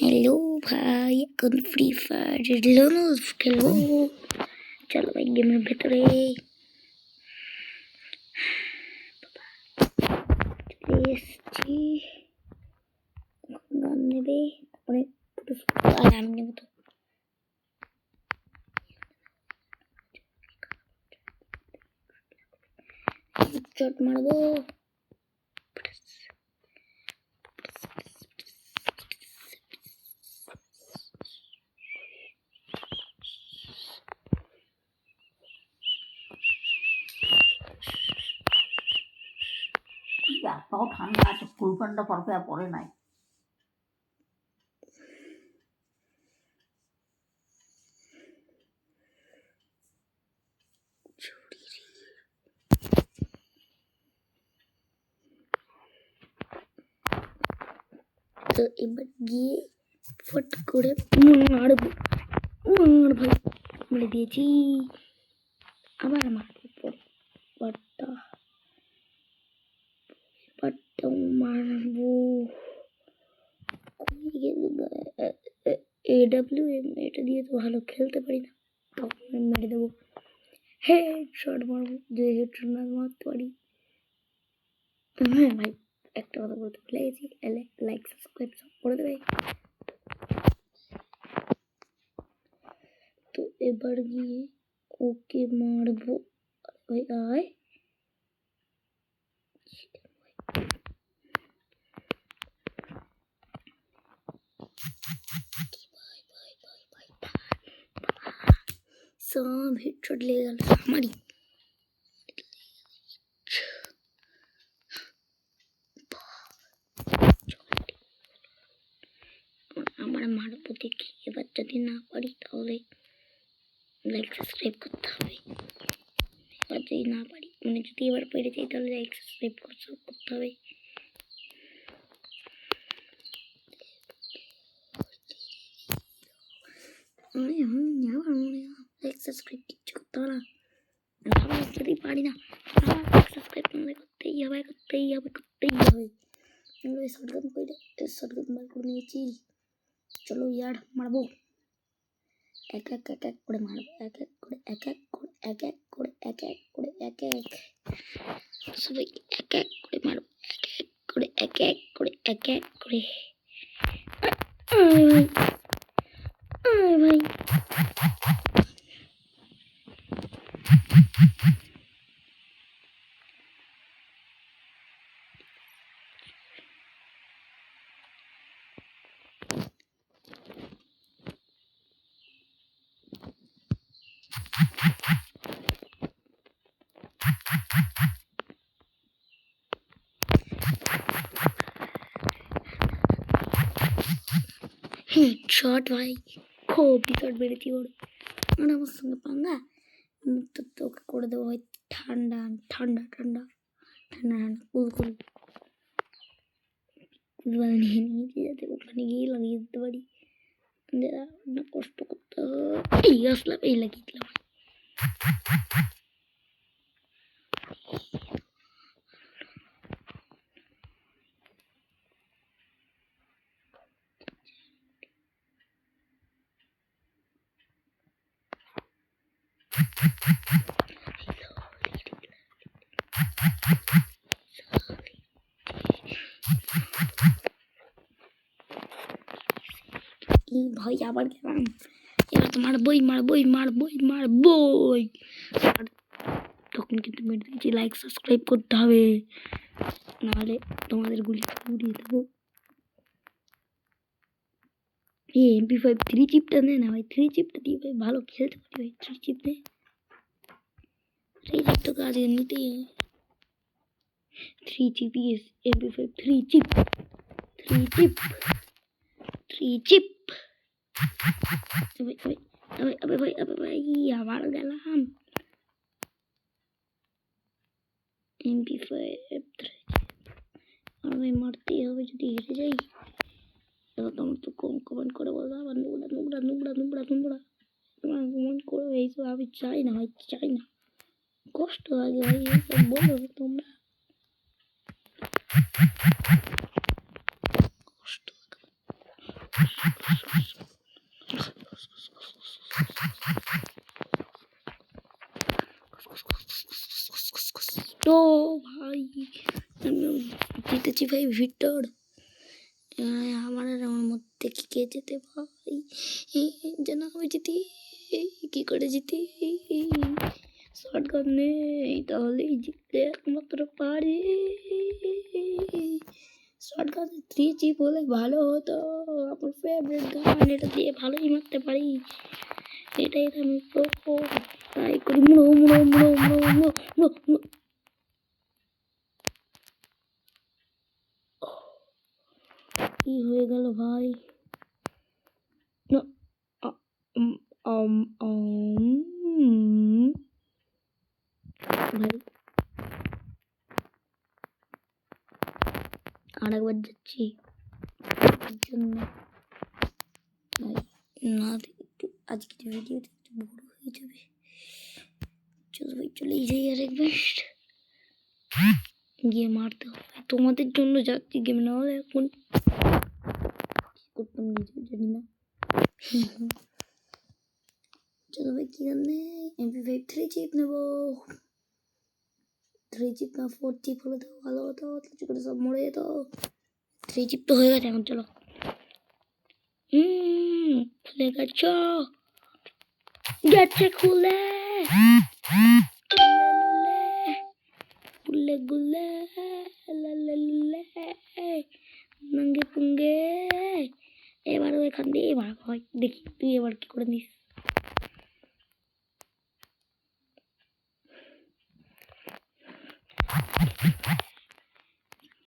Hello भाई এখন free fire loans খেলবো। চলো ভাই গেমের ভেতরে চলে এসছি। গান নেবে তারপরে আর আমি নেবো তো চট মারবো। এতটাও ঠান্ডা আছে, ফুল প্যান্টটা পরপে পরে নাই। তো এবার গিয়ে ফট করে মারবো। ভাই মেরে দিয়েছি, আবার মারবো পরটা মারবো। AWM এটা দিয়ে তো ভালো খেলতে পারি না, তখন মেরে দেবো। হেডশট মারবো, যে হেডশট না মারতে পারি। হ্যাঁ ভাই একটা কথা বলতে ভুলে গেছি, লাইক সাবস্ক্রাইব সব করে দেবে। তো এবার গিয়ে ওকে মারবো। ভাই আয় सब हेडशॉट ले गल हमारी। আমার মারবো দেখি, এবার যদি না পারি তাহলে লাইক সাবস্ক্রাইব করতে হবে। এবার যদি না পারি মানে যদি এবার পেরে যাই তাহলে লাইক সাবস্ক্রাইব করতে হবে। লাইক সাবস্ক্রাইব কিচ্ছু করতে হবে না, যদি পারি না সাবস্ক্রাইব করতেই হবে। শটগান বার করে নিয়েছি। চলো ইয়ার মারবো, এক করে মারবো, এক এক সবাই এক করে মারবো, এক করে ভাই হেডশট ভাই, খুব শট বেড়েছি ওর। মানে আমার সঙ্গে পাঙ্গা তো তোকে করে দেবো ভাই। ঠান্ডা ঠান্ডা ঠান্ডা ঠান্ডা ঠান্ডা কুল নিয়ে নিয়েছি যাতে ওখানে গিয়ে লাগিয়ে দিতে পারি। না কষ্ট করতে এই আসলাম, এই লাগিয়ে দিলাম। ভাই আবার গেলাম, এবার তো মারবই। তখন কিন্তু মেরে দিয়েছি, লাইক সাবস্ক্রাইব করতে হবে, নাহলে তোমাদের গুলি উড়িয়ে দেবো। MP5 3 চিপটা নে না ভাই, 3 চিপটা দিয়ে ভাই ভালো খেলতে পারি ভাই। 3 চিপ নে, 3 চিপ তো কাজে নিতেই। 3 চিপ ইয়েস, MP5 3 চিপ अबे भाई আবার গেলাম। MP5 আমি মারতেই হবে যদি হেরে যাই। এবার তোমার তো কমেন্ট করে বলবো আবার নোংরা কমেন্ট করে এইসব আমি চাই না ভাই, চাই না, কষ্ট লাগে ভাই এইসব বলো তোমরা। কষ্ট জিতেছি ভাই ভিক্টর। আমার আর আমার মধ্যে কি কে যেতে ভাই, যেন আমি জিতি। কি করে জিতি? শর্ট গান নেই, তাহলেই জিততে একমাত্র পারি। শর্ট গান 3 চিপ হলে ভালো হতো, আমার ফেভারিট গান। এটা দিয়ে ভালোই মারতে পারি, এটাই তো আমি ট্রাই করি। মুড়ো মুড়ো মুড়ো মুড়ো মুড়ো মুড়ো মুড়ো। কি হয়ে গেল ভাই? না, আ- উম, আম, আম, ভাই আর একবার যাচ্ছি এর জন্য ভাই। না একটু আজকের ভিডিওটা একটু বড় হয়ে যাবে। চলো ভাই চলেই যাই আর একবার গিয়ে মারতে হবে। তোমাদের জন্য যাচ্ছি গেম, না হলে এখন কি করতাম নিজেও জানি না। চলো ভাই কি জানে MP5 3 চিপ নেবো। 3 চিপ না 4 চিপ হলে তো ভালো হতো, কিছু করে সব মরে যেত। 3 চিপ তো হয়ে গেছে এখন, চলো। খুলে গেছো, গেছে খুলে গুলে গুলে লালে লুলে নঙ্গে পুঙ্গে। এবার এখান দিয়ে এবার হয় দেখি তুই এবার কি করে নিস।